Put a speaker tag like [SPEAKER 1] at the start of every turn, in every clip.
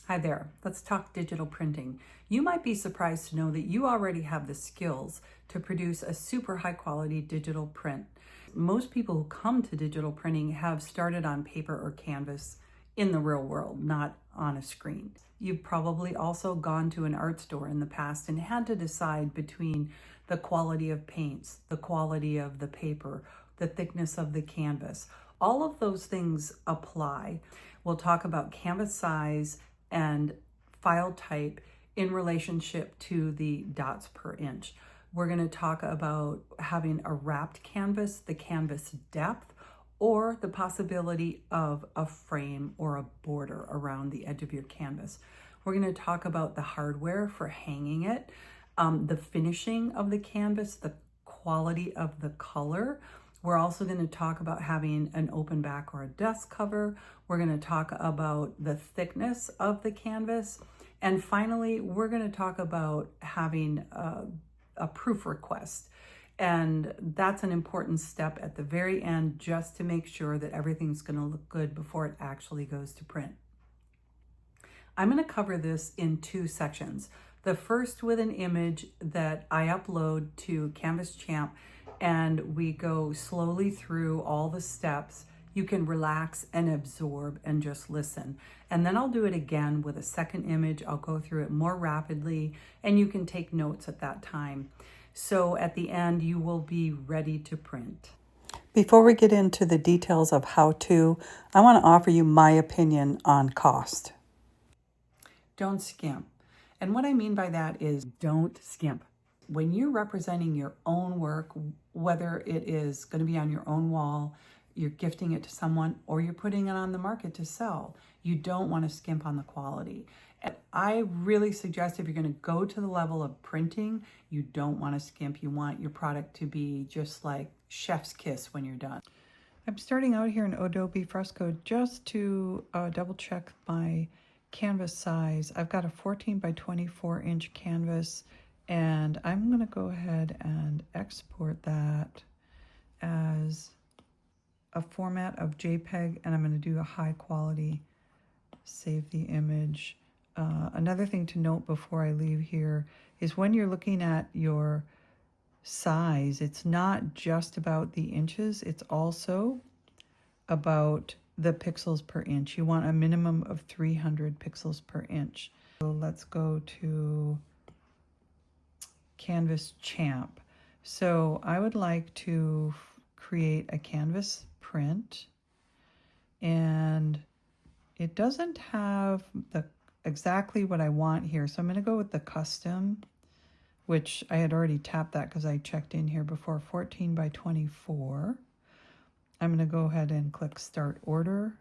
[SPEAKER 1] Hi there, let's talk digital printing. You might be surprised to know that you already have the skills to produce a super high quality digital print. Most people who come to digital printing have started on paper or canvas in the real world, not on a screen. You've probably also gone to an art store in the past and had to decide between the quality of paints, the quality of the paper, the thickness of the canvas. All of those things apply. We'll talk about canvas size and file type in relationship to the dots per inch. We're going to talk about having a wrapped canvas, the canvas depth, or the possibility of a frame or a border around the edge of your canvas. We're going to talk about the hardware for hanging it, the finishing of the canvas, the quality of the color. We're also going to talk about having an open back or a desk cover. We're going to talk about the thickness of the canvas. And finally, we're going to talk about having a proof request. And that's an important step at the very end, just to make sure that everything's going to look good before it actually goes to print. I'm going to cover this in two sections. The first with an image that I upload to Canvas Champ, and we go slowly through all the steps. You can relax and absorb and just listen. And then I'll do it again with a second image. I'll go through it more rapidly, and you can take notes at that time. So at the end, you will be ready to print. Before we get into the details of how to, I want to offer you my opinion on cost. Don't skimp. And what I mean by that is don't skimp. When you're representing your own work, whether it is going to be on your own wall, you're gifting it to someone, or you're putting it on the market to sell, you don't want to skimp on the quality. And I really suggest, if you're going to go to the level of printing, you don't want to skimp. You want your product to be just like chef's kiss when you're done. I'm starting out here in Adobe Fresco just to double check my canvas size. I've got a 14 by 24 inch canvas, and I'm going to go ahead and export that as a format of JPEG, and I'm going to do a high quality, save the image. Another thing to note before I leave here is when you're looking at your size, it's not just about the inches, it's also about the pixels per inch. You want a minimum of 300 pixels per inch. So let's go to Canvas Champ. So I would like to create a canvas print, and it doesn't have exactly what I want here. So I'm going to go with the custom, which I had already tapped that because I checked in here before, 14 by 24. I'm going to go ahead and click Start Order.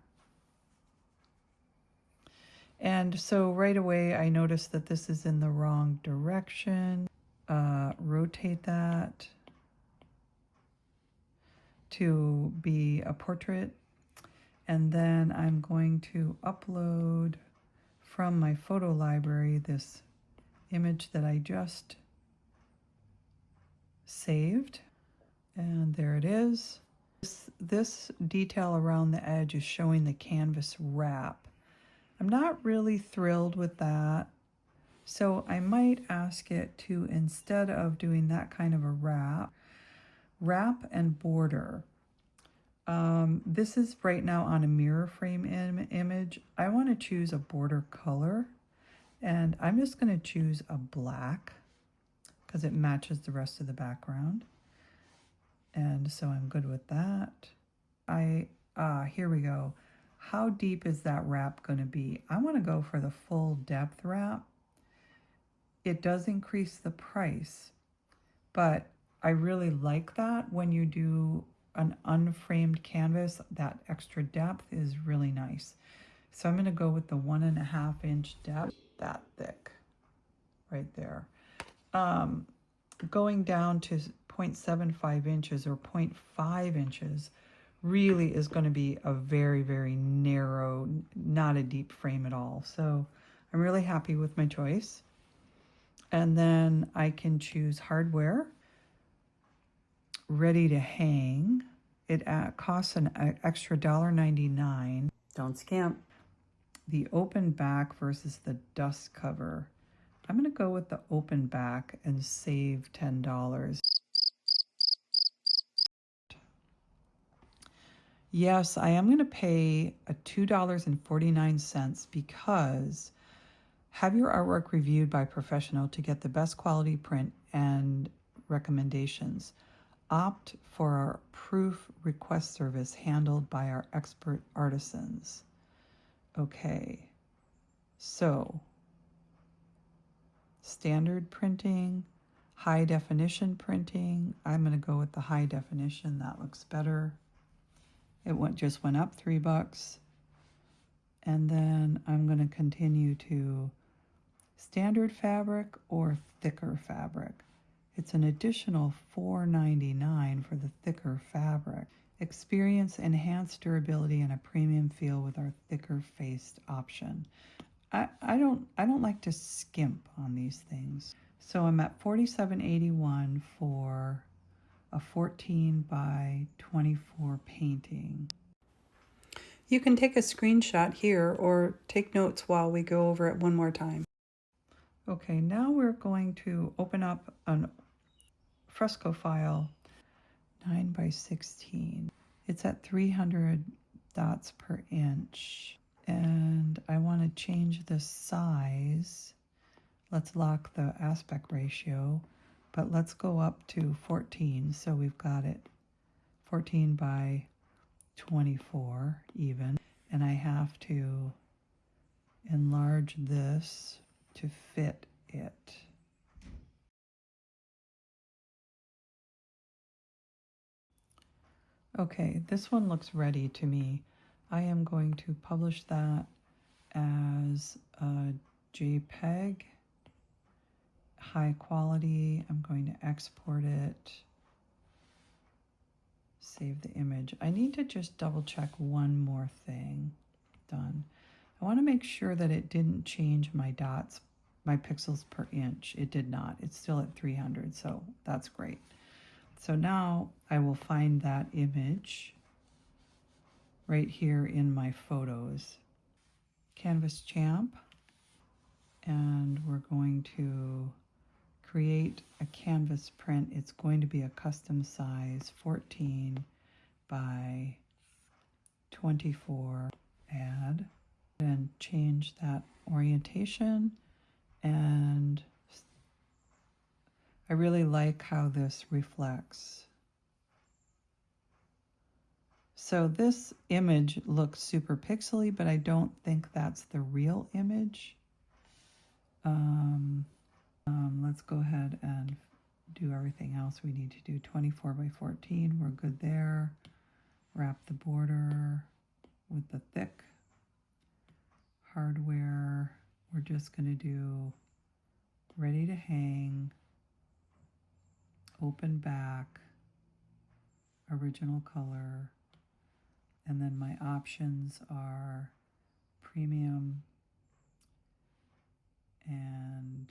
[SPEAKER 1] And so right away, I noticed that this is in the wrong direction. Rotate that to be a portrait. And then I'm going to upload from my photo library this image that I just saved. And there it is. This detail around the edge is showing the canvas wrap. I'm not really thrilled with that, so I might ask it to, instead of doing that kind of a wrap and border. This is right now on a mirror frame image. I want to choose a border color, and I'm just going to choose a black because it matches the rest of the background. And so I'm good with that. Here we go. How deep is that wrap going to be? I want to go for the full depth wrap. It does increase the price, but I really like that when you do an unframed canvas, that extra depth is really nice. So I'm going to go with the 1.5 inch depth, that thick right there. Going down to 0.75 inches or 0.5 inches really is going to be a very, very narrow, not a deep frame at all. So I'm really happy with my choice. And then I can choose hardware, ready to hang. It costs an extra $1.99. Don't skimp. the open back versus the dust cover. I'm going to go with the open back and save $10. Yes, I am going to pay a $2.49 because have your artwork reviewed by a professional to get the best quality print and recommendations. Opt for our proof request service handled by our expert artisans. Okay, so standard printing, high definition printing. I'm going to go with the high definition. That looks better. It just went up $3. And then I'm going to continue to standard fabric or thicker fabric. It's an additional $4.99 for the thicker fabric. Experience enhanced durability and a premium feel with our thicker faced option. I don't like to skimp on these things. So I'm at $47.81 for a 14 by 24 painting. You can take a screenshot here or take notes while we go over it one more time. Okay, now we're going to open up a fresco file 9 by 16. It's at 300 dots per inch. And I want to change the size. Let's lock the aspect ratio, but let's go up to 14. So we've got it 14 by 24 even. And I have to enlarge this to fit it. Okay, this one looks ready to me. I am going to publish that as a JPEG, high quality. I'm going to export it, save the image. I need to just double check one more thing. Done. I want to make sure that it didn't change my dots, my pixels per inch. It did not. It's still at 300, so that's great. So now I will find that image right here in my photos. Canvas Champ, and we're going to create a canvas print. It's going to be a custom size 14 by 24. Add and change that orientation, and I really like how this reflects. So this image looks super pixely, but I don't think that's the real image. Let's go ahead and do everything else we need to do. 24 by 14, we're good there. Wrap the border with the thick hardware. We're just going to do ready to hang, open back, original color, and then my options are premium and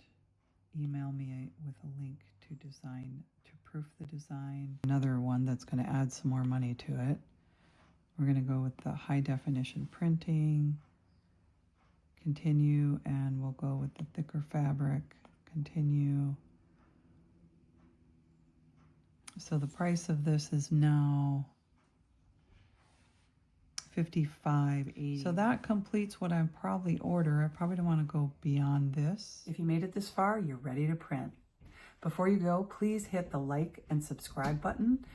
[SPEAKER 1] email me with a link to design, to proof the design. Another one that's going to add some more money to it. We're going to go with the high definition printing, continue, and we'll go with the thicker fabric, continue. So the price of this is now $55.80. So that completes what I probably order. I probably don't want to go beyond this. If you made it this far, you're ready to print. Before you go, please hit the like and subscribe button.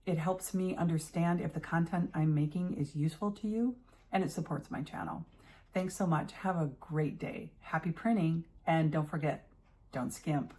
[SPEAKER 1] It helps me understand if the content I'm making is useful to you, and it supports my channel. Thanks so much. Have a great day. Happy printing, and don't forget, don't skimp.